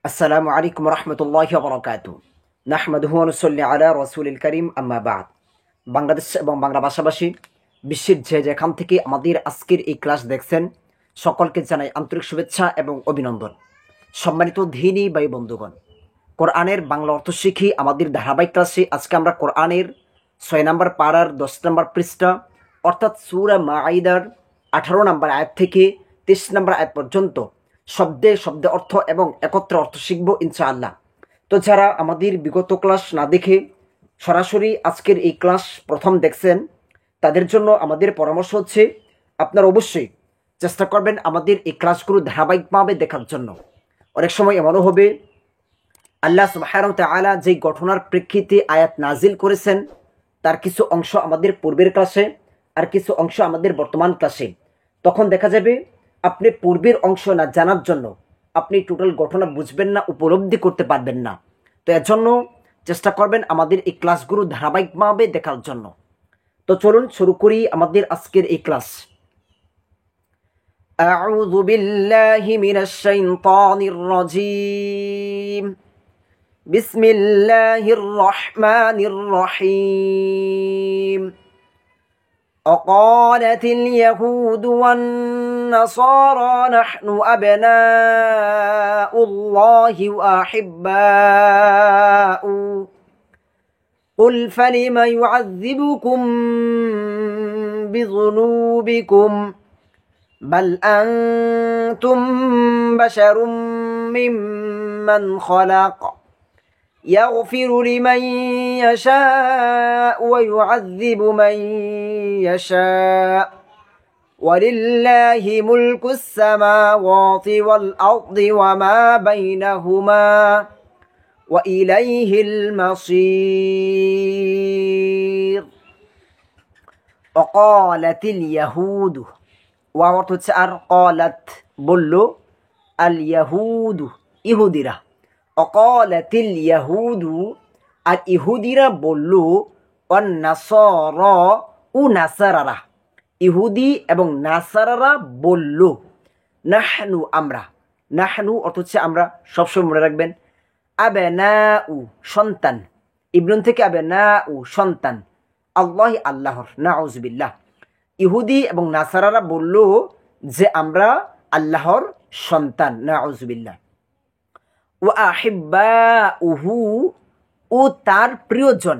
আসসালামু আলাইকুম রহমতুল্লাহি ওয়া বারাকাতুহু। নাহমাদুহু ওয়া নুসাল্লি আলা রাসূলিল কারীম, আম্মা বা'দ। বাংলাদেশ এবং বাংলা ভাষাভাষী বিশ্বের যে যেখান থেকে আমাদের আজকের এই ক্লাস দেখছেন, সকলকে জানাই আন্তরিক শুভেচ্ছা এবং অভিনন্দন। সম্মানিত দ্বীনী ভাই বন্ধুগণ, কোরআনের বাংলা অর্থ শিখি আমাদের ধারাবাহিক ক্লাসে আজকে আমরা কোরআনের 6 নম্বর পারার 10 নম্বর পৃষ্ঠা অর্থাৎ সূরা মাঈদার 18 নম্বর আয়াত থেকে 23 নম্বর আয়াত পর্যন্ত শব্দে শব্দে অর্থ এবং একত্রে অর্থ শিখব ইনশাআল্লাহ। তো যারা আমাদের বিগত ক্লাস না দেখে সরাসরি আজকের এই ক্লাস প্রথম দেখছেন, তাদের জন্য আমাদের পরামর্শ হচ্ছে আপনারা অবশ্যই চেষ্টা করবেন আমাদের এই ক্লাসগুলো ধারাবাহিকভাবে দেখার জন্য। অনেক সময় এমনও হবে আল্লাহ সুবহানাহু ওয়া তাআলা যেই ঘটনার প্রেক্ষিতে আয়াত নাজিল করেছেন তার কিছু অংশ আমাদের পূর্বের ক্লাসে আর কিছু অংশ আমাদের বর্তমান ক্লাসে, তখন দেখা যাবে আপনি পূর্বের অংশ না জানার জন্য আপনি টোটাল ঘটনা বুঝবেন না, উপলব্ধি করতে পারবেন না। তো এর জন্য চেষ্টা করবেন আমাদের এই ক্লাসগুলো ধারাবাহিকভাবে দেখার জন্য। তো চলুন শুরু করি আমাদের আজকের এই ক্লাস। আউযু বিল্লাহি মিনাশ শাইতানির রাজীম। বিসমিল্লাহির রহমানির রহিম। وقالت اليهود والنصارى نحن أبناء الله وأحباؤه قل فلم يعذبكم بذنوبكم بل أنتم بشر ممن خلق يغفر لمن يشاء ويعذب من يشاء ولله ملك السماوات والأرض وما بينهما وإليه المصير وقالت اليهود وورتسأر قالت بلو اليهود ইহুদিরা অকালাতিল ইয়াহুদু আর ইহুদিরা বলল অন্নাসারা ও নাসারারা, ইহুদি এবং নাসারারা বলল নাহনু আমরা, নাহনু অর্থ হচ্ছে আমরা, সবসময় মনে রাখবেন আবনাউ সন্তান, ইবনুন থেকে আবনাউ সন্তান, আল্লাহ আল্লাহর, নাউজুবিল্লাহ। ইহুদি এবং নাসারারা বলল যে আমরা আল্লাহর সন্তান, নাউজুবিল্লাহ। ও আহিব্বাউহু ও তার প্রিয়জন,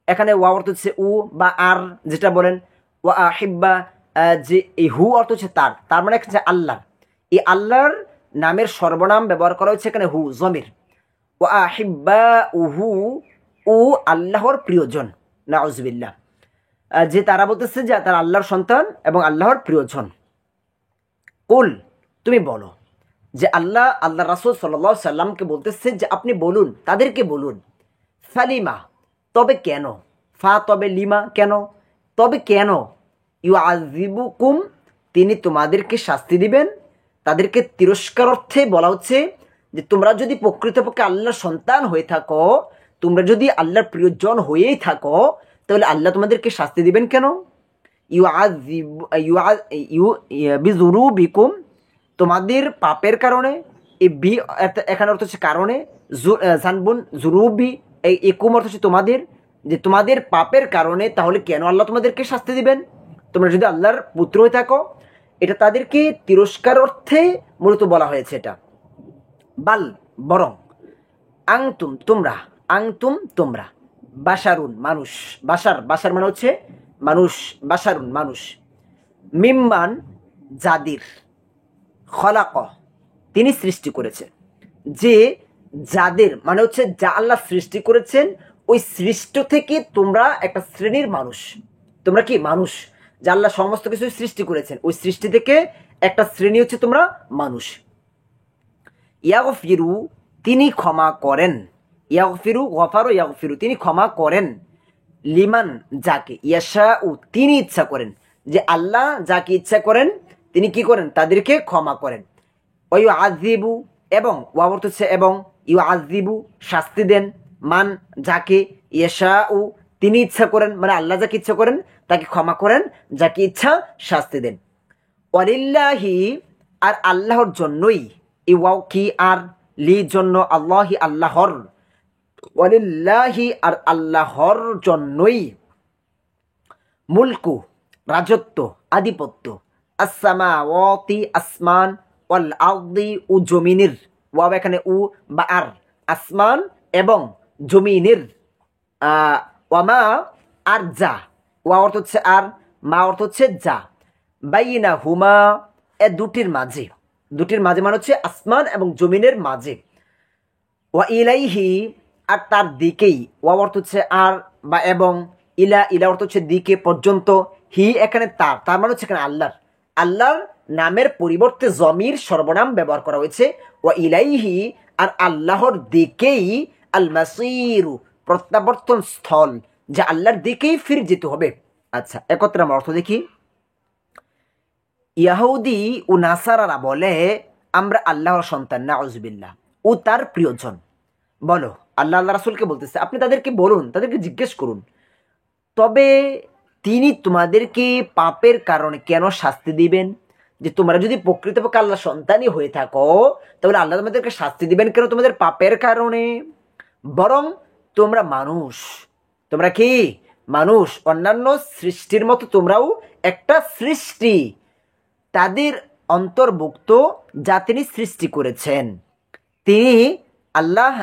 এখানে ওয়া অর্থ হচ্ছে ও বা আর যেটা বলেন, ওয়া আহিব্বা যে এই হু অর্থ হচ্ছে তার, তার মানে হচ্ছে আল্লাহ, এই আল্লাহর নামের সর্বনাম ব্যবহার করা হচ্ছে এখানে হু জমির। ওয়া আহিব্বাউহু ও আল্লাহর প্রিয়জন, নাউজুবিল্লাহ। যে তারা বলতেছে যে তারা আল্লাহর সন্তান এবং আল্লাহর প্রিয়জন। কুল তুমি বলো, যে আল্লাহ রাসূল সাল্লাল্লাহু আলাইহি সাল্লামকে বলতেছে যে আপনি বলুন, তাদেরকে বলুন, ফালিমা তবে কেন, ফা তবে লিমা কেন, তবে কেন, ইউআযিবুকুম তিনি তোমাদেরকে শাস্তি দিবেন। তাদেরকে তিরস্কার অর্থে বলা হচ্ছে যে তোমরা যদি প্রকৃতপক্ষে আল্লাহর সন্তান হয়ে থাকো, তোমরা যদি আল্লাহর প্রিয়জন হয়েই থাকো, তাহলে আল্লাহ তোমাদেরকে শাস্তি দিবেন কেন? বিযুনুবিকুম তোমাদের পাপের কারণে, এই বি এখানে অর্থ হচ্ছে কারণে, জানবুন জুরুবি এই একুম অর্থ হচ্ছে তোমাদের, যে তোমাদের পাপের কারণে তাহলে কেন আল্লাহ তোমাদেরকে শাস্তি দিবেন তোমরা যদি আল্লাহর পুত্র হয়ে থাকো। এটা তাদেরকে তিরস্কার অর্থে মূলত বলা হয়েছে এটা। বাল বরং, আংতুম তোমরা, আংতুম তোমরা, বাশারুন মানুষ, বাশার মানে হচ্ছে মানুষ, বাশারুন মানুষ, মিম্মান যাদের, খলাক তিনি সৃষ্টি করেছেন, যে যাদের মানে হচ্ছে যা আল্লাহ সৃষ্টি করেছেন ওই সৃষ্ট থেকে তোমরা একটা শ্রেণীর মানুষ। তোমরা কি মানুষ, যা আল্লাহ সমস্ত কিছু সৃষ্টি করেছেন ওই সৃষ্টি থেকে একটা শ্রেণী হচ্ছে তোমরা মানুষ। ইয়াগফিরু তিনি ক্ষমা করেন, ইয়াগফিরু গফারু ইয়াগফিরু তিনি ক্ষমা করেন, লিমান যাকে, ইয়াশাউ তিনি ইচ্ছা করেন, যে আল্লাহ যাকে ইচ্ছা করেন তিনি কি করেন তাদেরকে ক্ষমা করেন। ওই আজিবু এবং ওয়াবর্ত হচ্ছে এবং, ইউ আজিবু শাস্তি দেন, মান যাকে, ইয়াশাউ তিনি ইচ্ছা করেন, মানে আল্লাহ যাকে ইচ্ছা করেন তাকে ক্ষমা করেন, যাকে ইচ্ছা শাস্তি দেন। ওয়ালিল্লাহি আর আল্লাহর জন্যই, এই ওয়াও কি আর লি জন্য, আল্লাহি আল্লাহর, ওয়ালিল্লাহি আর আল্লাহর জন্যই, মুলকু রাজত্ব, আধিপত্য, আসসামাওয়াতি আসমান, ওয়াল আরদি ও জমিনের, ওয়াও এখানে উ বা আর, আসমান এবং জমিনের, ওয়ামা আর যা, ওয়া অর্থ হচ্ছে আর, মা অর্থ হচ্ছে যা, বাইনা হুমা এ দুটির মাঝে, দুটির মাঝে মানে হচ্ছে আসমান এবং জমিনের মাঝে, ওয়া ইলাইহি আর তার দিকেই, ওয়া অর্থ হচ্ছে আর বা এবং, ইলা ইলা অর্থ হচ্ছে দিকে, পর্যন্ত, হি এখানে তার, তার মানে হচ্ছে এখানে আল্লাহর, আল্লাহর নামের পরিবর্তে জমির সর্বনাম ব্যবহার করা হয়েছে, ওয়া ইলাইহি আর আল্লাহর দিকেই, আল মাসিরু প্রত্যাবর্তন স্থল, যে আল্লাহর দিকেই ফিরে যেতে হবে। আচ্ছা, একত্রে আমরা অর্থ দেখি। ইয়াহুদি ও নাসারারা বলে আমরা আল্লাহর সন্তান, নাউজুবিল্লাহ, ও তার প্রিয়জন। বলো, আল্লাহ আল্লাহ রাসূলকে বলতেছে, আপনি তাদেরকে বলুন, তাদেরকে জিজ্ঞেস করুন, তবে তিনি তোমাদেরকে পাপের কারণে কেন শাস্তি দিবেন? যে তোমরা যদি প্রকৃতপক্ষে আল্লাহ সন্তানই হয়ে থাকো, তাহলে আল্লাহ তোমাদেরকে শাস্তি দিবেন কেন তোমাদের পাপের কারণে? বরং তোমরা মানুষ, তোমরা কি মানুষ, অন্যান্য সৃষ্টির মতো তোমরাও একটা সৃষ্টি, তাদের অন্তর্ভুক্ত যা তিনি সৃষ্টি করেছেন। তিনি আল্লাহ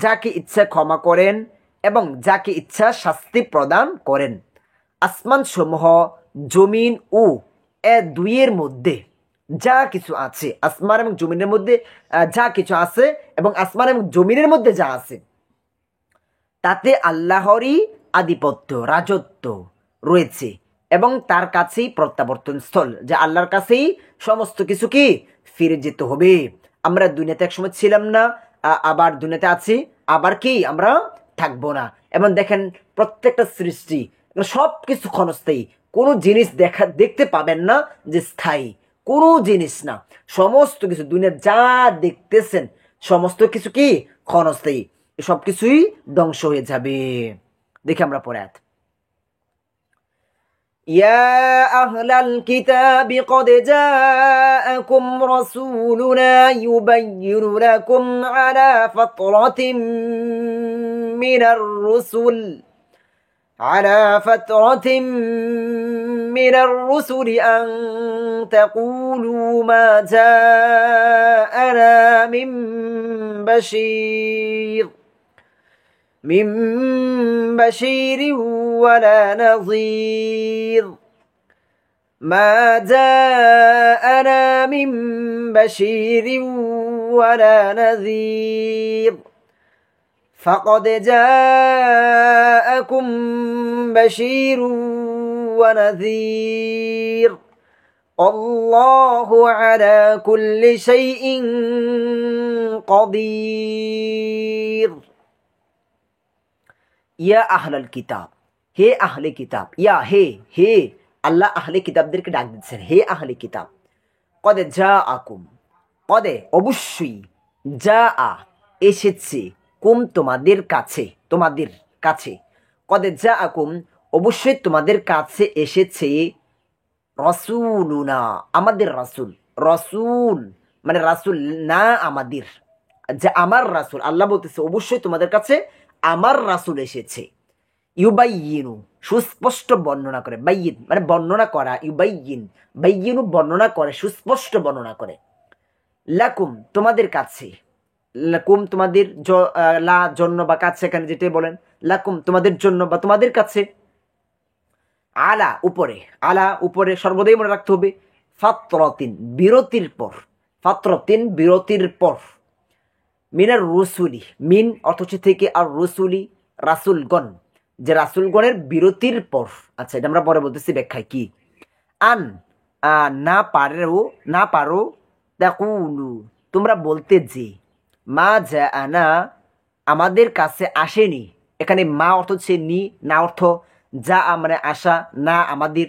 যাকে ইচ্ছা ক্ষমা করেন এবং যাকে ইচ্ছা শাস্তি প্রদান করেন। আসমান সমূহ, জমিন ও এ দুইয়ের মধ্যে যা কিছু আছে, আসমান এবং জমিনের মধ্যে যা কিছু আছে এবং আসমান এবং জমিনের মধ্যে যা আছে, তাতে আল্লাহরই আধিপত্য, রাজত্ব রয়েছে এবং তার কাছেই প্রত্যাবর্তন স্থল, যে আল্লাহর কাছেই সমস্ত কিছু কি ফিরে যেতে হবে। আমরা দুনিয়াতে একসময় ছিলাম না, আবার দুনিয়াতে আছি, আবার কি আমরা থাকবো না। এবং দেখেন প্রত্যেকটা সৃষ্টি, সব কিছু ক্ষণস্থায়ী, কোনো জিনিস দেখতে পাবেন না যে স্থায়ী, কোনো জিনিস না, সমস্ত কিছু দুনিয়ার যা দেখতেছেন সমস্ত কিছু কি ক্ষণস্থায়ী, সব কিছুই ধ্বংস হয়ে যাবে। দেখি আমরা পরে আয়াত। يا أهل الكتاب قد جاءكم رسولنا يبين لكم على فترة من الرسل أن تقولوا ما جاءنا من بشير ولا نظير، ما جاءنا من بشير ولا نذير، فقد جاءكم بشير ونذير، الله على كل شيء قدير। ইয়া আহলাল কিতাব, হে আহলে কিতাব, ইয়া হে, হে আল্লাহ আহলে কিতাবদেরকে ডাক দিচ্ছেন, হে আহলে কিতাব। কদে যা আকুম, কদে অবশ্যই, যা আ এসেছে, কুম তোমাদের কাছে, তোমাদের কাছে, কদে যা আকুম অবশ্যই তোমাদের কাছে এসেছে, রসুলুনা আমাদের রাসূল, রসুল মানে রাসূল না আমাদের, যে আমার রাসূল, আল্লাহ বলতেছে অবশ্যই তোমাদের কাছে আমার রাসূল এসেছে, ইউবাইয়িনু সুস্পষ্ট বর্ণনা করে, বাইয়িন মানে বর্ণনা করা, ইউবাইয়িন বাইয়িনু বর্ণনা করে, সুস্পষ্ট বর্ণনা করে, লাকুম তোমাদের কাছে, লাকুম তোমাদের লা জন্য বা কাছে, এখানে যেটাই বলেন লাকুম তোমাদের জন্য বা তোমাদের কাছে, আলা উপরে, আলা উপরে সর্বদাই মনে রাখতে হবে, ফাতরাতিন বিরতির পর, ফাতরাতিন বিরতির পর, মিনার রসুলি মিন অর্থ হচ্ছে থেকে, আর রসুলি রাসুলগণ, যে রাসুলগণের বিরতির পর। আচ্ছা, এটা আমরা পরে বলতেছি ব্যাখ্যায় কি। আন না পারো তাকুলু তোমরা বলতে, যে মা যা আনা আমাদের কাছে আসেনি, এখানে মা অর্থ হচ্ছে নি, না অর্থ যা মানে আসা, না আমাদের,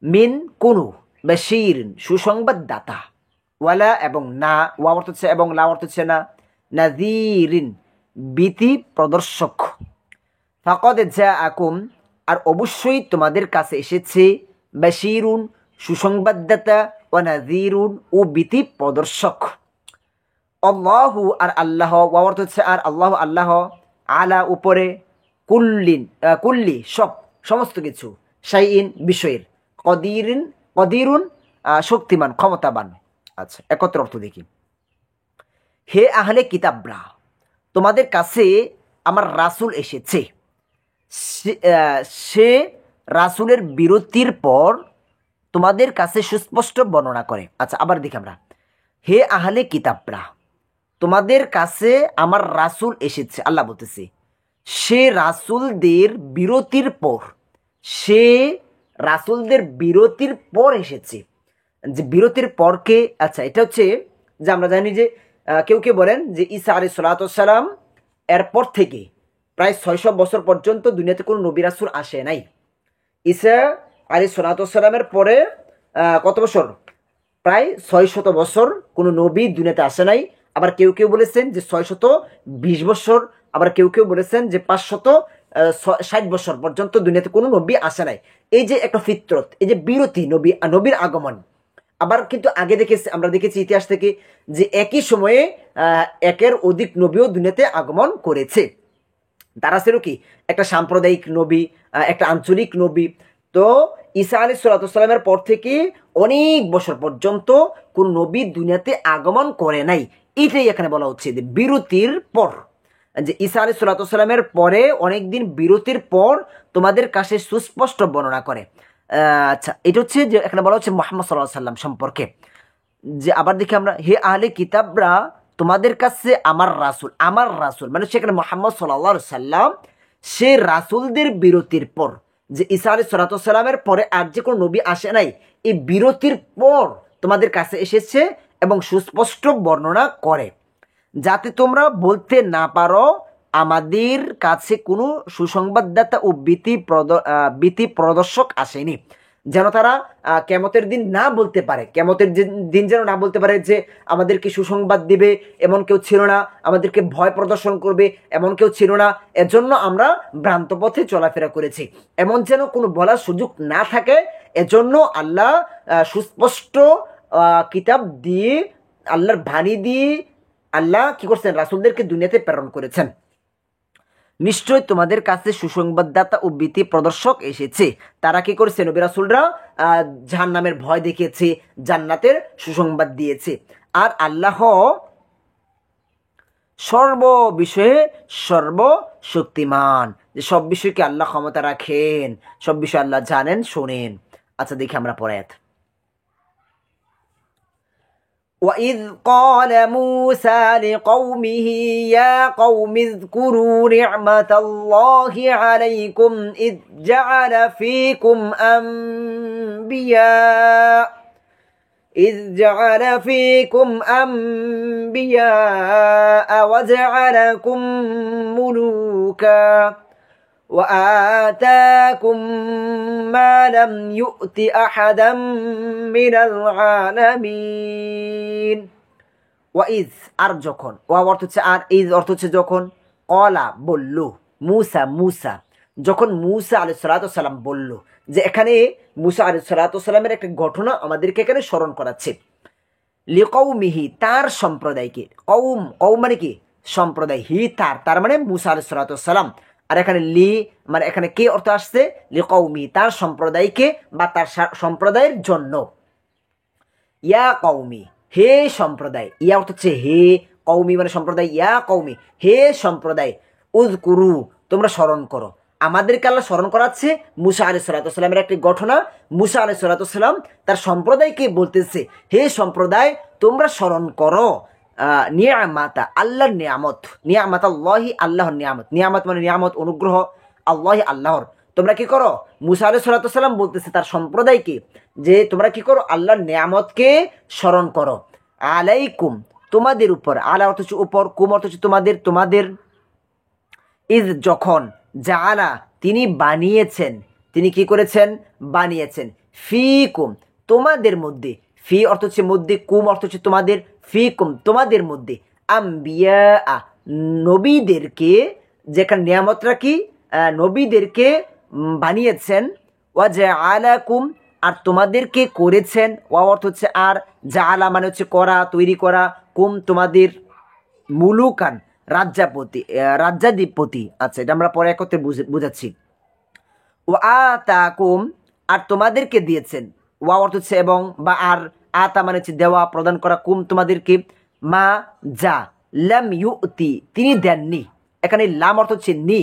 মিন কোনো, বাশীর সুসংবাদদাতা, ওয়ালা এবং না, ওয়া অর্থ হচ্ছে এবং, লা অর্থ হচ্ছে না, নাযীরিন ভীতি প্রদর্শক, ফাকাদ জাআকুম আর অবশ্যই তোমাদের কাছে এসেছে, বাশীরুন সুসংবাদদাতা, ওয়া নাযীরুন ও ভীতি প্রদর্শক, আল্লাহু আর আল্লাহ, ওয়া অর্থ হচ্ছে আর, আল্লাহ আল্লাহ, আলা উপরে, কুল্লি সব, সমস্ত কিছু, শাইইন বিষয়ের, কদিরুন শক্তিমান ক্ষমতাবান। আচ্ছা, একত্র অর্থ দেখি। হে আহলে কিতাবরা, তোমাদের কাছে আমার রাসূল এসেছে, সে রাসূলের বিরতির পর তোমাদের কাছে সুস্পষ্ট বর্ণনা করে। আচ্ছা, আবার দেখি আমরা। হে আহলে কিতাবরা, তোমাদের কাছে আমার রাসূল এসেছে, আল্লাহ বলতেছে সে রাসূলদের বিরতির পর, সে রাসূলদের বিরতির পর এসেছে। যে বিরতির পরকে, আচ্ছা এটা হচ্ছে যে আমরা জানি যে কেউ কেউ বলেন যে ঈসা আলাইহিস সালাতু ওয়াস সালাম এরপর থেকে প্রায় 600 বছর পর্যন্ত দুনিয়াতে কোনো নবী রাসূল আসে নাই। ঈসা আলাইহিস সালাতু ওয়াস সালামের পরে কত বছর? প্রায় 600 বছর কোনো নবী দুনিয়াতে আসে নাই। আবার কেউ কেউ বলেছেন যে 620 বছর, আবার কেউ কেউ বলেছেন যে 560 বছর পর্যন্ত দুনিয়াতে কোনো নবী আসে নাই। এই যে একটা ফিতরত, এই যে বিরতি, নবীর আগমন। আবার কিন্তু আগে আমরা দেখেছি ইতিহাস থেকে যে একই সময়ে একের অধিক নবীও দুনিয়াতে আগমন করেছে। তারা ছিল কি একটা সাম্প্রদায়িক নবী, একটা আঞ্চলিক নবী। তো ঈসা আলাইহিস সালাতু ওয়াস সালামের পর থেকে অনেক বছর পর্যন্ত কোন নবী দুনিয়াতে আগমন করে নাই। এটাই এখানে বলা হচ্ছে যে বিরতির পর, যে ঈসা আলাইহিস সালাতু ওয়াস সালামের পরে অনেকদিন বিরতির পর তোমাদের কাছে সুস্পষ্ট বর্ণনা করে। আচ্ছা, এটা হচ্ছে যে এখানে বলা হচ্ছে মুহাম্মদ সাল্লাল্লাহু আলাইহি সাল্লাম সম্পর্কে। যে আবার দেখি আমরা, হে আহলে কিতাবরা, তোমাদের কাছে আমার রাসূল মানে সেখানে মুহাম্মদ সাল্লাল্লাহু আলাইহি সাল্লাম, সে রাসূলদের বিরতির পর, যে ঈসা আলাইহিস সালাতু ওয়াস সালামের পরে আর যে কোনো নবী আসে নাই, এই বিরতির পর তোমাদের কাছে এসেছে এবং সুস্পষ্ট বর্ণনা করে, যাতে তোমরা বলতে না পারো আমাদের কাছে কোনো সুসংবাদদাতা ও ভীতি প্রদর্শক আসেনি। যেন তারা কিয়ামতের দিন না বলতে পারে, কিয়ামতের দিন যেন না বলতে পারে যে আমাদেরকে সুসংবাদ দিবে এমন কেউ ছিল না, আমাদেরকে ভয় প্রদর্শন করবে এমন কেউ ছিল না, এজন্য আমরা ভ্রান্ত পথে চলাফেরা করেছি, এমন যেন কোনো বলার সুযোগ না থাকে। এজন্য আল্লাহ সুস্পষ্ট কিতাব দিয়ে, আল্লাহর বাণী দিয়ে আল্লাহ কি করছেন? রাসূলদেরকে দুনিয়াতে প্রেরণ করেছেন। নিশ্চয় তোমাদের কাছে সুসংবাদদাতা ও ভীতি প্রদর্শক এসেছে। তারা কি করেছে? নবী রাসূলরা জাহান্নামের ভয় দেখিয়েছে, জান্নাতের সুসংবাদ দিয়েছে। আর আল্লাহ সর্ব বিষয়ে সর্বশক্তিমান, যে সব বিষয়কে আল্লাহ ক্ষমতা রাখেন, সব বিষয় আল্লাহ জানেন, শোনেন। আচ্ছা, দেখি আমরা পরে আয়াত। وَإِذْ قَالَ مُوسَى لِقَوْمِهِ يَا قَوْمِ اذْكُرُوا نِعْمَةَ اللَّهِ عَلَيْكُمْ إِذْ جَعَلَ فِيكُمْ أَنْبِيَاءَ وَجَعَلَكُمْ مُلُوكًا وآتاكم ما لم يؤت أحدا من العالمين। ওয়াইজ আর যখন, ওয়া অর্থ হচ্ছে আর, ইজ অর্থ হচ্ছে যখন, কলা বলল, মুসা যখন মুসা আলাইহিস সালাতু ওয়াস সালাম বলল, যে এখানে মুসা আলাইহিস সালাতু ওয়াস সালামের একটা ঘটনা আমাদেরকে এখানে স্মরণ করাচ্ছে। লিকৌমিহি তার সম্প্রদায়কে, কৌম মানে কি? সম্প্রদায়, হি তার মানে মুসা আলাইহিস সালাতু ওয়াস সালাম। আর এখানে মানে এখানে কে অর্থ আসছে? লিকৌমি তার সম্প্রদায়কে বা তার সম্প্রদায়ের জন্য। ইয়া কৌমি হে সম্প্রদায়, ইয়া অর্থ হচ্ছে হে, কৌমি মানে সম্প্রদায়, ইয়া কৌমি হে সম্প্রদায়, উযকুরু তোমরা স্মরণ করো। আমাদেরকে আল্লাহ স্মরণ করাচ্ছে মুসা আলাইহিস সালাতু ওয়াস সালামের একটি ঘটনা। মুসা আলাইহিস সালাতু ওয়াস সালাম তার সম্প্রদায়কে বলতেছে, হে সম্প্রদায় তোমরা স্মরণ করো নিয়ামাতা আল্লাহর নিয়ামত, নিয়ামাত আল্লাহি আল্লাহর নিয়ামত, নিয়ামত মানে নিয়ামত অনুগ্রহ, আল্লাহি আল্লাহর। তোমরা কি করো? মুসা আলাইহিস সালাতু ওয়াস সালাম বলতেছে তার সম্প্রদায়কে যে তোমরা কি করো? আল্লাহর নিয়ামতকে স্মরণ করো। আলাইকুম তোমাদের উপর, আলা অর্থ হচ্ছে উপর, কুম অর্থ হচ্ছে তোমাদের, ইজ যখন, জাআলা তিনি বানিয়েছেন, তিনি কি করেছেন? বানিয়েছেন, ফিকুম তোমাদের মধ্যে, ফি অর্থ হচ্ছে মধ্যে, কুম অর্থ হচ্ছে তোমাদের, ফিকুম তোমাদের মধ্যে, আম্বিয়া নবীদেরকে, যেখানে নিয়ামতরা কি? নবীদেরকে বানিয়েছেন, ওয়া জাআলাকুম আর তোমাদেরকে করেছেন, ওয়া অর্থ হচ্ছে আর, জাআলা মানে হচ্ছে করা, তৈরি করা, কুম তোমাদের, মুলুকান রাজ্যাধিপতি। আচ্ছা, এটা আমরা পরে একত্রে বুঝাচ্ছি। ও আতাকুম আর তোমাদেরকে দিয়েছেন, ওয়া অর্থ হচ্ছে এবং, বা আর, আতা মানে হচ্ছে দেওয়া প্রদান করা, কুম তোমাদেরকে, মা যা, লাম ইউতি তিনি দেননি, এখানে লাম অর্থ হচ্ছে নি,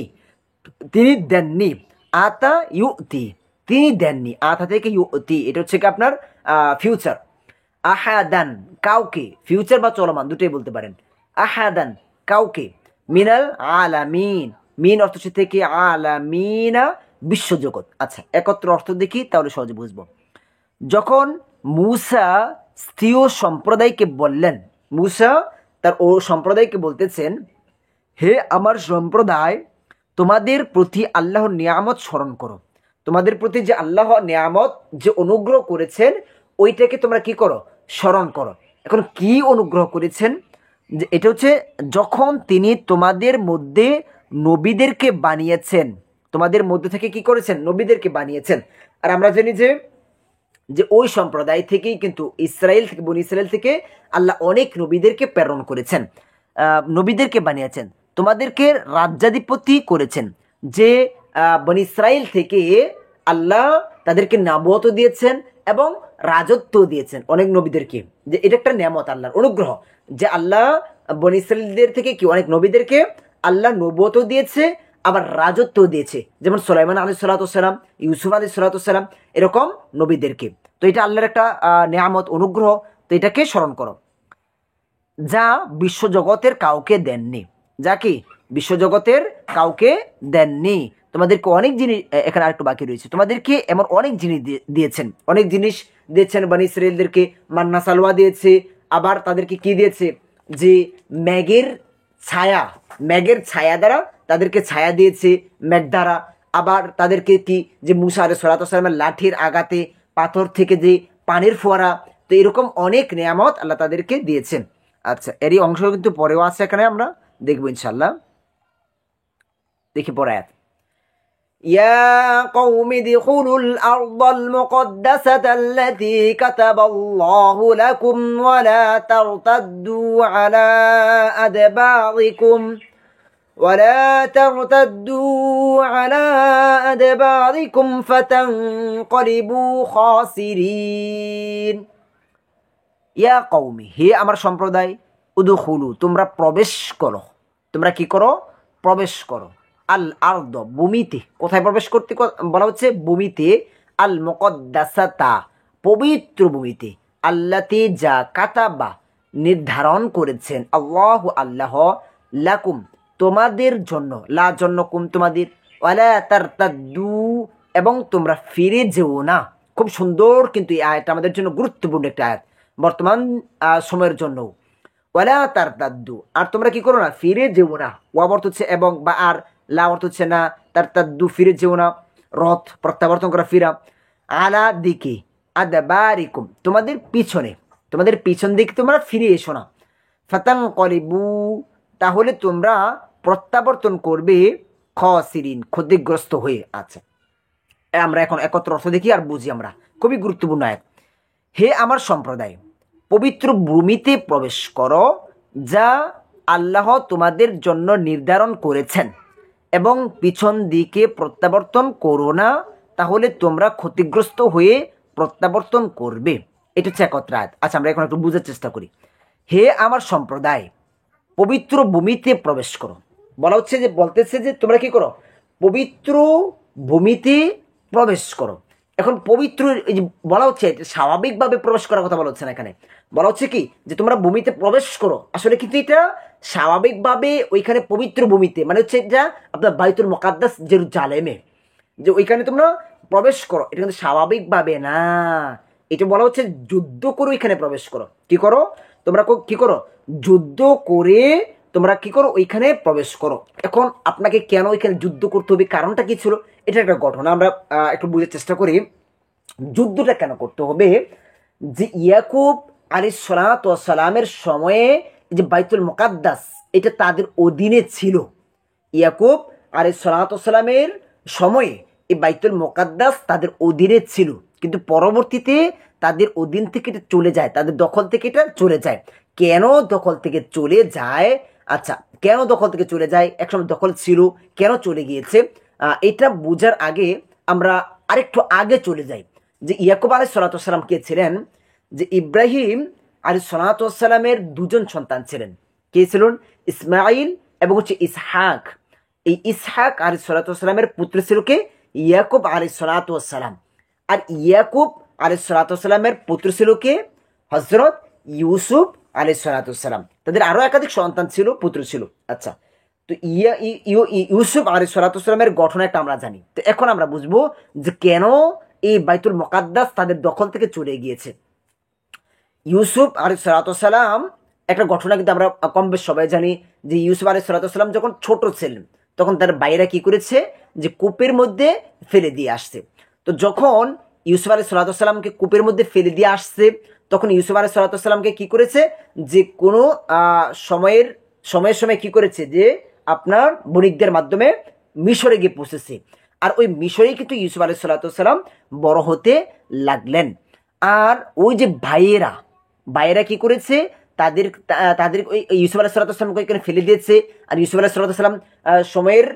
তিনি দেননি, আতা ইউতি তিনি দেননি, আতা থেকে ইউতি এটা হচ্ছে কি আপনার ফিউচার। আহাদান কাউকে, ফিউচার বা চলমান দুটোই বলতে পারেন। আহাদান কাউকে, মিনাল আলামিন মিন অর্থ হচ্ছে থেকে, আলামিনা বিশ্বজগৎ। আচ্ছা, একত্র অর্থ দেখি তাহলে সহজে বুঝবো। যখন মূসা স্ত্রীয় সম্প্রদায়কে বললেন, মূসা তার ও সম্প্রদায়কে বলতেছেন, হে আমার সম্প্রদায়, তোমাদের প্রতি আল্লাহর নিয়ামত স্মরণ করো, তোমাদের প্রতি যে আল্লাহ নিয়ামত যে অনুগ্রহ করেছেন ওইটাকে তোমরা কি করো, স্মরণ করো। এখন কি অনুগ্রহ করেছেন, যে এটা হচ্ছে যখন তিনি তোমাদের মধ্যে নবীদেরকে বানিয়েছেন, তোমাদের মধ্যে থেকে কি করেছেন, নবীদেরকে বানিয়েছেন। আর আমরা জানি যে ওই সম্প্রদায় থেকেই কিন্তু ইসরায়েল থেকে, বনি ইসরায়েল থেকে আল্লাহ অনেক নবীদেরকে প্রেরণ করেছেন, নবীদেরকে বানিয়েছেন, তোমাদেরকে রাজ্যাধিপতি করেছেন। যে বনি ইসরায়েল থেকে আল্লাহ তাদেরকে নাবুয়ত দিয়েছেন এবং রাজত্ব দিয়েছেন অনেক নবীদেরকে, যে এটা একটা নিয়ামত আল্লাহর অনুগ্রহ, যে আল্লাহ বনি ইসরায়েলদের থেকে কি অনেক নবীদেরকে আল্লাহ নবুয়ত দিয়েছে, আবার রাজত্ব দিয়েছে, যেমন সুলাইমান আলাইহিস সালাতু ওয়াস সালাম, ইউসুফ আলাইহিস সালাতু ওয়াস সালাম, এরকম নবীদেরকে। তো এটা আল্লাহর একটা নিয়ামত অনুগ্রহ, তো এটাকে স্মরণ করো, যা বিশ্বজগতের কাউকে দেননি, যা কি বিশ্বজগতের কাউকে দেননি। তোমাদেরকে অনেক জিনিস, এখানে আরেকটু বাকি রয়েছে, তোমাদেরকে এমন অনেক জিনিস দিয়েছেন, অনেক জিনিস দিয়েছেন বনি ইসরায়েলদেরকে, মান্না সালওয়া দিয়েছে, আবার তাদেরকে কি দিয়েছে, যে ম্যাগের ছায়া দ্বারা তাদেরকে ছায়া দিয়েছে, ম্যাগ দ্বারা। আবার তাদেরকে কি, যে মুসা আলাইহিস সালাতু ওয়াস সালামের লাঠির আঘাতে পাথর থেকে যে পানির ফোয়ারা, তো এরকম অনেক নিয়ামত আল্লাহ তাদেরকে দিয়েছেন। আচ্ছা, এরই অংশ কিন্তু পরেও আছে, এখানে আমরা দেখবো ইনশাল্লাহ। দেখি পরে আয়াত। يا قوم ادخلوا الأرض المقدسة التي كتب الله لكم ولا ترتدوا على أدباركم فتنقلبوا خاسرين। ইয়া কওমি হে আমার সম্প্রদায়, উদখুলু তোমরা প্রবেশ করো, তোমরা কি করো, প্রবেশ করো, আল আরদ ভূমিতে, কোথায় প্রবেশ করতে বলা হচ্ছে, ভূমিতে, আল মুকদ্দাসাতা পবিত্র ভূমিতে, আল্লাতি যা কাতাবা নির্ধারণ করেছেন, আল্লাহ আল্লাহ, লাকুম তোমাদের জন্য, লা জন্য কুম তোমাদের, ওয়ালা তারতাদ্দু এবং তোমরা ফিরে যেও না। খুব সুন্দর, কিন্তু এই আয়াতটা আমাদের জন্য গুরুত্বপূর্ণ একটা আয়াত বর্তমান সময়ের জন্য। ওয়ালা তারতাদ্দু আর তোমরা কি করো না, ফিরে যেও না। ওয়া অর্থ হচ্ছে এবং, বা আর, লা অর্থ হচ্ছে না, তারতাদ্দু ফিরে যেও না, রথ প্রত্যাবর্তন করা, ফিরা, আলা দিকে, আদবারিকুম তোমাদের পিছনে, তোমাদের পিছন দিকে তোমরা ফিরে এসো না, ফাতানকলিবু তাহলে তোমরা প্রত্যাবর্তন করবে, খাসিরিন ক্ষতিগ্রস্ত হয়ে। আচ্ছা, আমরা এখন একত্র অর্থ দেখি আর বুঝি আমরা, খুবই গুরুত্বপূর্ণ আয়াত। হে আমার সম্প্রদায়, পবিত্র ভূমিতে প্রবেশ করো, যা আল্লাহ তোমাদের জন্য নির্ধারণ করেছেন, এবং পিছন দিকে প্রত্যাবর্তন করো না, তাহলে তোমরা ক্ষতিগ্রস্ত হয়ে প্রত্যাবর্তন করবে। এটা হচ্ছে একত্র আয়াত। আচ্ছা, আমরা এখন একটু বুঝার চেষ্টা করি। হে আমার সম্প্রদায়, পবিত্র ভূমিতে প্রবেশ করো, বলা হচ্ছে যে, বলতেছে যে তোমরা কি করো, পবিত্র ভূমিতে প্রবেশ করো। এখন পবিত্র এই যে বলা হচ্ছে, স্বাভাবিকভাবে প্রবেশ করার কথা বলা হচ্ছে না, এখানে বলা হচ্ছে কি, যে তোমরা ভূমিতে প্রবেশ করো, আসলে কিন্তু এটা স্বাভাবিকভাবে ওইখানে পবিত্র ভূমিতে, মানে হচ্ছে এটা আপনার বাইতুল মুকাদ্দাস জেরুজালেমে, যে ওইখানে তোমরা প্রবেশ করো, এটা কিন্তু স্বাভাবিকভাবে না। এটা বলা হচ্ছে যুদ্ধ করে ওইখানে প্রবেশ করো, কি করো তোমরা, কি করো, যুদ্ধ করে তোমরা কি করো, ওইখানে প্রবেশ করো। এখন আপনাকে কেন ওইখানে যুদ্ধ করতে হবে, কারণটা কি ছিল, এটা একটা ঘটনা, আমরা একটু বুঝার চেষ্টা করি। যুদ্ধটা কেন করতে হবে, যে ইয়াকুব আলাইহিস সালাতু ওয়াস সালামের সময়ে যে বাইতুল মুকাদ্দাস এটা তাদের অধীনে ছিল। ইয়াকুব আলাইহিস সালাতু ওয়াস সালামের সময়ে এই বাইতুল মুকাদ্দাস তাদের অধীনে ছিল, কিন্তু পরবর্তীতে তাদের অধীন থেকে এটা চলে যায়, তাদের দখল থেকে এটা চলে যায়। কেন দখল থেকে চলে যায়, আচ্ছা, কেন দখল থেকে চলে যায়, একসময় দখল ছিল, কেন চলে গিয়েছে, এটা বোঝার আগে আমরা আরেকটু আগে চলে যাই। যে ইয়াকুব আলাইহিস সালাম কে ছিলেন, যে ইব্রাহিম আলাইহিস সালামের দুজন সন্তান ছিলেন। কে ছিলেন? ইসমাইল এবং হচ্ছে ইসহাক। এই ইসহাক আলাইহিস সালামের পুত্র ছিল কে? ইয়াকুব আলাইহিস সালাম। আর ইয়াকুব আলাইহিস সালামের পুত্র ছিল কে? হযরত ইউসুফ আলাইহিস সালাম। তাদের আরো একাধিক সন্তান ছিল, পুত্র ছিল। আচ্ছা, তো ইউসুফ আলাইহিস সালামের ঘটনা একটা আমরা জানি। তো এখন আমরা বুঝবো যে কেন এই বাইতুল মুকাদ্দাস তাদের দখল থেকে চলে গিয়েছে। ইউসুফ আলাইহিস সালাম একটা ঘটনা কিন্তু আমরা কম বেশ সবাই জানি, যে ইউসুফ আলাইহিস সালাম যখন ছোট ছিলেন তখন তার ভাইয়েরা কি করেছে, যে কূপের মধ্যে ফেলে দিয়ে আসছে। তো যখন ইউসুফ আলাইহিস সালামকে কূপের মধ্যে ফেলে দিয়ে আসছে, তখন ইউসুফ আলাইহিস সালামকে কি করেছে, যে কোনো সময়ে কি করেছে, যে আপনার বণিকদের মাধ্যমে মিশরে গিয়ে পৌঁছেছে। আর ওই মিশরেই কিন্তু ইউসুফ আলাইহিস সালাম বড় হতে লাগলেন। আর ওই যে ভাইয়েরা কি করেছে, তাদের ওই ইউসুফ আলাইহিস সালামকে এখানে ফেলে দিয়েছে। আর ইউসুফ আলাইহিস সালাম সময়ের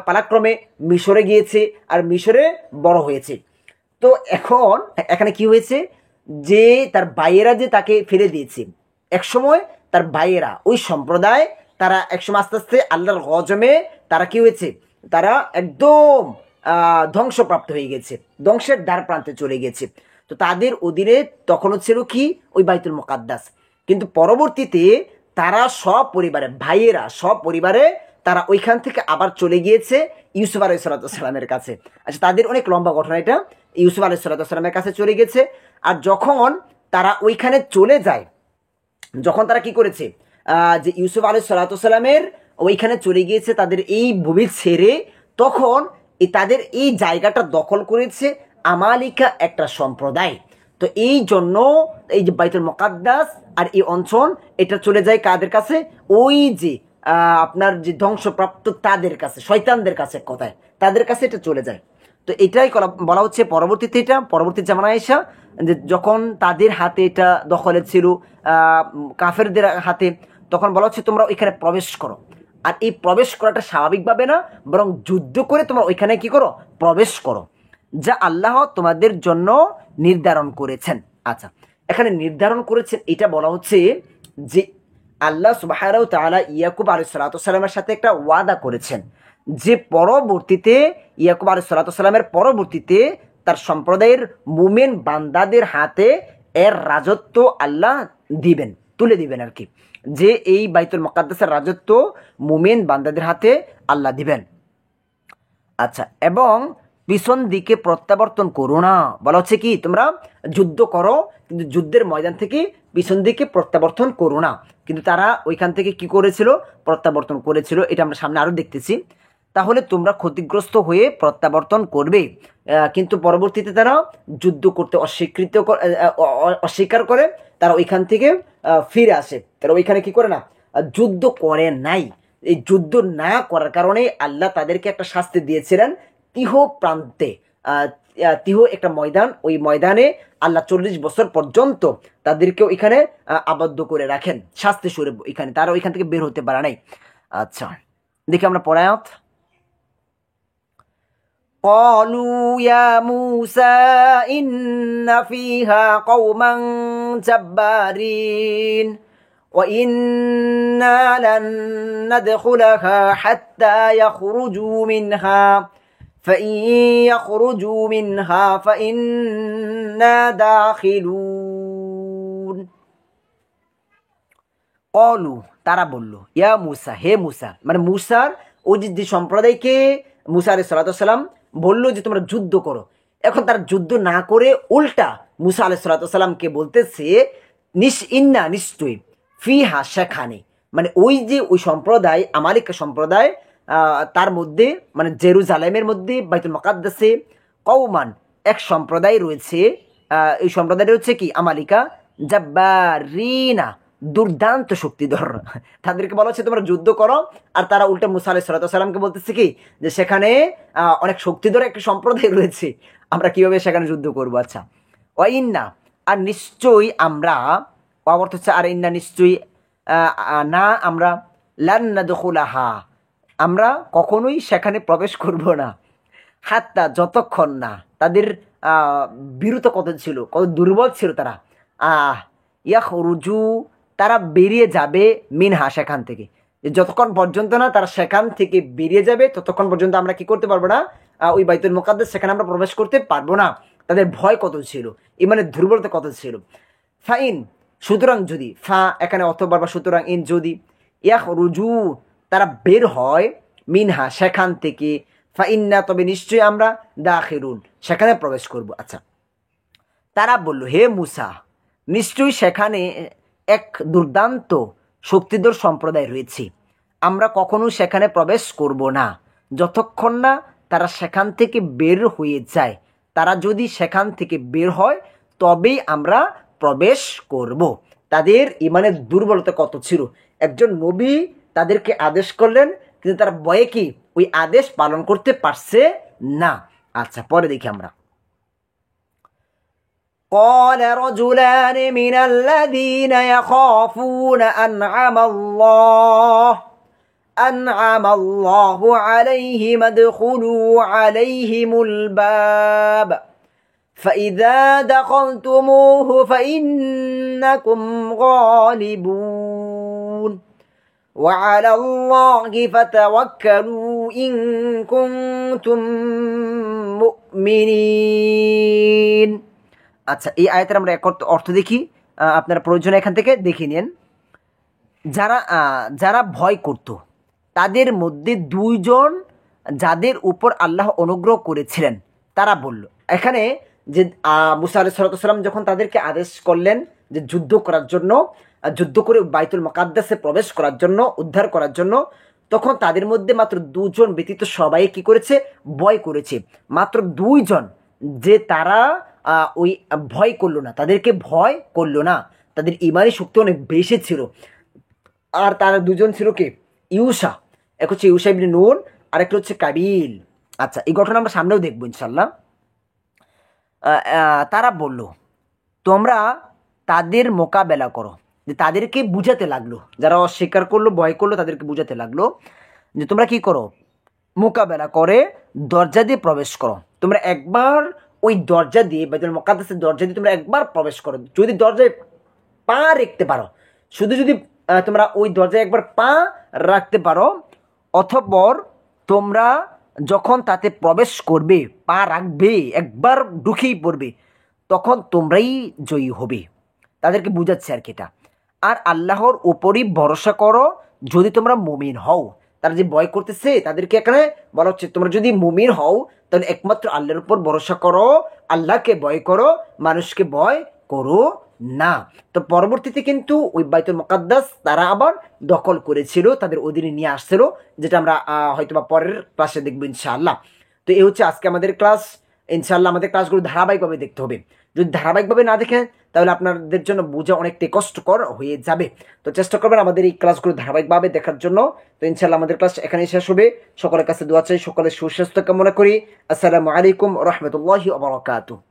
পালাক্রমে মিশরে গিয়েছে, আর মিশরে বড় হয়েছে। তো এখন এখানে কি হয়েছে, যে তার ভাইয়েরা যে তাকে ফেলে দিয়েছে, একসময় তার ভাইয়েরা ওই সম্প্রদায়, তারা একসময় আস্তে আস্তে আল্লাহর গজমে তারা কি হয়েছে, তারা একদম ধ্বংসপ্রাপ্ত হয়ে গেছে, ধ্বংসের দ্বার প্রান্তে চলে গেছে। তো তাদের অধীনে তখনও ছিল কি, ওই বাইতুল মুকাদ্দাস। কিন্তু পরবর্তীতে তারা ভাইয়েরা সব পরিবারে তারা ওইখান থেকে আবার চলে গিয়েছে ইউসুফ আলাইহিস সালামের কাছে। আচ্ছা, তাদের অনেক লম্বা ঘটনা এটা। ইউসুফ আলাইহিস সালামের কাছে চলে গেছে। আর যখন তারা ওইখানে চলে যায়, যখন তারা কি করেছে, যে ইউসুফ আলাইহিস সালামের ওইখানে চলে গিয়েছে তাদের এই ভূমি ছেড়ে, তখন তাদের এই জায়গাটা দখল করেছে আমালিকা একটা সম্প্রদায়। তো এই জন্য এই যে বাইতুল মুকাদ্দাস আর এই অঞ্চল, এটা চলে যায় কাদের কাছে, ওই যে আপনার যে ধ্বংসপ্রাপ্ত তাদের কাছে, শয়তানদের কাছে, কথায় তাদের কাছে এটা চলে যায়। তো এটাই বলা হচ্ছে পরবর্তীতে, এটা পরবর্তী জামানায় এসা, যে যখন তাদের হাতে এটা দখলে ছিল, কাফেরদের হাতে, তখন বলা হচ্ছে তোমরা ওইখানে প্রবেশ করো। আর এই প্রবেশ করাটা স্বাভাবিকভাবে না, বরং যুদ্ধ করে তোমরা ওইখানে কি করো, প্রবেশ করো, যা আল্লাহ তোমাদের জন্য নির্ধারণ করেছেন। আচ্ছা, এখানে নির্ধারণ করেছেন এটা বলা হচ্ছে যে আল্লাহ সুবহানাহু ওয়া তাআলা ইয়াকুব আলাইহিস সালামের সাথে একটা ওয়াদা করেছেন, যে পরবর্তীতে ইয়াকুব আলাইহিস সালামের পরবর্তীতে তার সম্প্রদায়ের মুমিন বান্দাদের হাতে এর রাজত্ব আল্লাহ দিবেন, তুলে দিবেন আর কি, যে এই বাইতুল মুকাদ্দাসের রাজত্ব মুমিন বান্দাদের হাতে আল্লাহ দিবেন। আচ্ছা, এবং পিছন দিকে প্রত্যাবর্তন করো না, বলা হচ্ছে কি তোমরা যুদ্ধ করো, কিন্তু যুদ্ধের ময়দান থেকে পিছন দিকে প্রত্যাবর্তন করো না। কিন্তু তারা ওইখান থেকে কি করেছিল, প্রত্যাবর্তন করেছিল, এটা আমরা সামনে আরো দেখতেছি। তাহলে তোমরা ক্ষতিগ্রস্ত হয়ে প্রত্যাবর্তন করবে, কিন্তু পরবর্তীতে তারা যুদ্ধ করতে অস্বীকার করে, তারা ওইখান থেকে ফিরে আসে। তারা ওইখানে কি করে না, যুদ্ধ করে নাই। এই যুদ্ধ না করার কারণে আল্লাহ তাদেরকে একটা শাস্তি দিয়েছিলেন তিহ প্রান্তে, তিহ একটা ময়দান, ওই ময়দানে আল্লাহ 40 বছর পর্যন্ত তাদেরকে ওইখানে আবদ্ধ করে রাখেন শাস্তি স্বরূপ। ওইখানে তারা ওইখান থেকে বের হতে পারে নাই। আচ্ছা, দেখি আমরা পড়ায়াত। قالوا يا موسى إن فيها قوما جبارين وإنا لن ندخلها حتى يخرجوا منها فإن يخرجوا منها فإنا داخلون قالوا তারা বলল, ইয়া মুসা, হে মুসা, মানে মুসার ওই যে সম্প্রদায়কে মুসা আলাইহিস সালাম বলল যে তোমরা যুদ্ধ করো। এখন তারা যুদ্ধ না করে উল্টা মুসা আলাইহিস সালামকে বলতেছে, নিশ্চয়ই ফিহা, সেখানে, মানে ওই যে ওই সম্প্রদায়, আমালিকা সম্প্রদায়, তার মধ্যে মানে জেরুজালেমের মধ্যে বাইতুল মুকাদ্দাসে কওমান, এক সম্প্রদায় রয়েছে। এই সম্প্রদায়টা হচ্ছে কি, আমালিকা জাব্বারিনা, দুর্দান্ত শক্তিধর। তাদেরকে বলা হচ্ছে তোমরা যুদ্ধ করো, আর তারা উল্টা মুসা আলাইহিস সালামকে বলতেছে কি, যে সেখানে অনেক শক্তিধর একটা সম্প্রদায় রয়েছে, আমরা কিভাবে সেখানে যুদ্ধ করবো। আচ্ছা, ওয়াইন্না, আর নিশ্চয়ই আমরা, অর্থ হচ্ছে আর ইন্না, নিশ্চয়ই না আমরা, লান নাদখুলাহা, আমরা কখনোই সেখানে প্রবেশ করব না, হাত্তা, যতক্ষণ না, তাদের বিরত কত ছিল, কত দুর্বল ছিল তারা, ইয়াখরুজু, তারা বেরিয়ে যাবে, মিনহা, সেখান থেকে। যে যতক্ষণ পর্যন্ত না তারা সেখান থেকে বেরিয়ে যাবে ততক্ষণ পর্যন্ত আমরা কি করতে পারবো না, ওই বাইতুল মুকাদ্দাস সেখানে আমরা প্রবেশ করতে পারবো না। তাদের ভয় কত ছিল, ইমানের দুর্বলতা কত ছিল। ফাইন, সুতরাং যদি, ফা এখানে অথবা বা সুতরাং ইন যদি, ইয়াখরুজু, তারা বের হয়, মিনহা, সেখান থেকে, ফাইন্না, তবে নিশ্চয়ই আমরা, দাখিলুন, সেখানে প্রবেশ করব। আচ্ছা, তারা বলল, হে মুসা, নিশ্চয়ই সেখানে এক দুর্দান্ত শক্তিধর সম্প্রদায় রয়েছে, আমরা কখনো সেখানে প্রবেশ করব না যতক্ষণ না তারা সেখান থেকে বের হয়ে যায়। তারা যদি সেখান থেকে বের হয় তবেই আমরা প্রবেশ করব। তাদের ইমানের দুর্বলতা কত ছিল, একজন নবী তাদেরকে আদেশ করলেন কিন্তু তারা ভয়ে কি ওই আদেশ পালন করতে পারছে না। আচ্ছা, পরে দেখি আমরা। قال رجلان من الذين يخافون أنعم الله عليهم ادخلوا عليهم الباب فإذا دخلتموه فإنكم غالبون وعلى الله فتوكلوا إن كنتم مؤمنين। আচ্ছা, এই আয়াতের আমরা এক অর্থ দেখি, আপনারা প্রয়োজনে এখান থেকে দেখে নিন। যারা ভয় করত তাদের মধ্যে দুইজন যাদের উপর আল্লাহ অনুগ্রহ করেছিলেন তারা বলল, এখানে যে মুসা আলাইহিস সালাম যখন তাদেরকে আদেশ করলেন যে যুদ্ধ করার জন্য, যুদ্ধ করে বাইতুল মুকাদ্দাসে প্রবেশ করার জন্য, উদ্ধার করার জন্য, তখন তাদের মধ্যে মাত্র দুজন ব্যতীত সবাই কি করেছে, ভয় করেছে। মাত্র দুইজন যে তারা ওই ভয় করলো না, তাদেরকে ভয় করলো না, তাদের ইমানি শক্তি অনেক বেশি ছিল। আর তারা দুজন ছিল কে, ইউসা, এক হচ্ছে ইউসা ইবনে নুন, আর একটা হচ্ছে কাবিল। আচ্ছা, এই ঘটনা আমরা সামনেও দেখবো ইনশাল্লাহ। তারা বলল, তোমরা তাদের মোকাবেলা করো, যে তাদেরকে বুঝাতে লাগলো, যারা অস্বীকার করলো, ভয় করলো, তাদেরকে বুঝাতে লাগলো যে তোমরা কি করো, মোকাবেলা করে দরজা দিয়ে প্রবেশ করো। তোমরা একবার ওই দরজা দিয়ে, বাইতুল মুকাদ্দাসের দরজা দিয়ে তোমরা একবার প্রবেশ করো। যদি দরজায় পা রাখতে পারো, শুধু যদি তোমরা ওই দরজায় একবার পা রাখতে পারো, অতঃপর তোমরা যখন তাতে প্রবেশ করবে, পা রাখবে, একবার ঢুকেই পড়বে, তখন তোমরাই জয়ী হবে। তাদেরকে বুঝাচ্ছে আর কি এটা। আর আল্লাহর উপরই ভরসা করো যদি তোমরা মুমিন হও। তারা যে ভয় করতেছে তাদেরকে এখানে বলা হচ্ছে, তোমরা যদি মুমিন হও তাহলে একমাত্র আল্লাহর উপর ভরসা করো, আল্লাহকে ভয় করো, মানুষকে ভয় করো না। তো পরবর্তীতে কিন্তু ওই বাইতুল মুকাদ্দাস তারা আবার দখল করেছিল, তাদের অধীনে নিয়ে আসছিল, যেটা আমরা হয়তোবা পরের ক্লাসে দেখবো ইনশাআল্লাহ। তো এই হচ্ছে আজকে আমাদের ক্লাস। ইনশাআল্লাহ আমাদের ক্লাসগুলো ধারাবাহিকভাবে দেখতে হবে। যদি ধারাবাহিকভাবে না দেখেন তাহলে আপনাদের জন্য বোঝা অনেকটাই কষ্টকর হয়ে যাবে। তো চেষ্টা করবেন আমাদের এই ক্লাসগুলো ধারাবাহিকভাবে দেখার জন্য। তো ইনশাআল্লাহ আমাদের ক্লাস এখানেই শেষ হবে। সকলের কাছে দোয়া চাই, সকলের সুস্বাস্থ্য কামনা করি। আসসালামু আলাইকুম ওয়া রাহমাতুল্লাহি ওয়া বারাকাতুহু।